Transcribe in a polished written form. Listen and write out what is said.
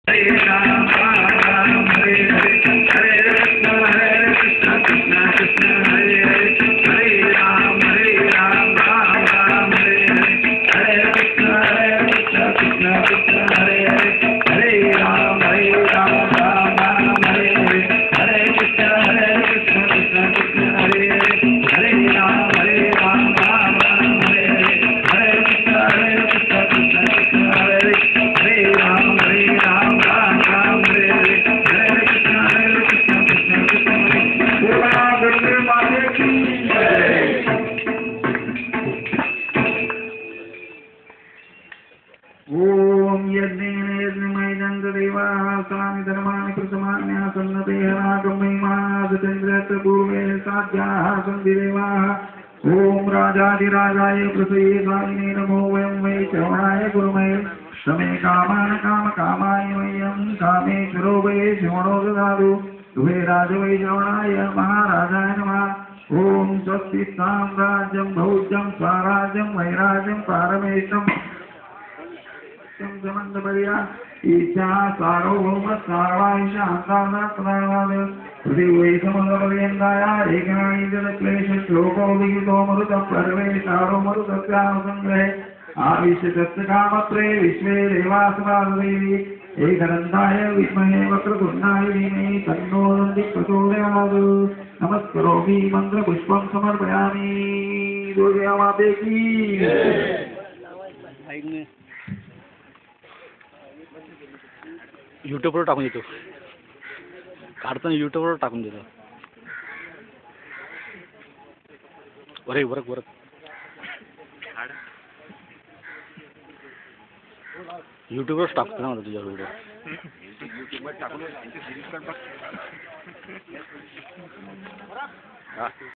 Hare Ram Ram Hare Hare Hare Krishna Krishna Krishna Hare Hare Hare Ram Ram Ram Hare Hare Hare Krishna Krishna Krishna Hare Hare Hare Ram Ram Ram Hare Hare Hare Krishna Krishna Krishna Hare Hare Hare Ram Ram Hare Hare Hare Krishna Krishna Krishna Hare Hare Hare Ram Ram Hare Hare Hare Krishna Krishna Krishna बोला गंगे माते की जय। ओम यज्ञेन यज्ञमय नंददेवाः स्वामि धर्माणि प्रथमान्या सन्नतेहरागमयमादचन्द्रस्य पूर्वे साध्याः सन्ति देवाः। ओम राजाधिराजाय प्रसये स्वामिने नमो वयं वै श्रवणाय गुरुमहे समे कामान् कामकामाय मह्यं कामेश्वरो वै श्रवणो ददातु तुभे राज वै श्रवणाय महाराजाय नमः। ओम स्वस्ति साम्राज्यं भौज्यं स्वराज्यं वैराज्यं पारमेष्टं समन्दपर्या ईशा सार्वभौम सार्वाय शान्तानात्मनाद पृथिवी समन्दपर्यन्ताय एकनानि जलक्लेश श्लोको विहितो मरुतः पर्वे सारो मरुतस्यानुसङ्ग्रहे आविश्यतस्य कामत्रे विश्वे देवासुरादेवी एकदन्ताय विद्महे वक्रतुण्डाय धीमहि तन्नो दन्ति प्रचोदयात्। नमस्करोमि मन्त्रपुष्पं समर्पयामि। दुर्गा माते की यूट्यूबवर टाकून देतो, काढताना यूट्यूबवर टाकून देतो. बरे वरक वरक यूट्यूबवरच टाकतो ना मला तुझ्या व्हिडिओ.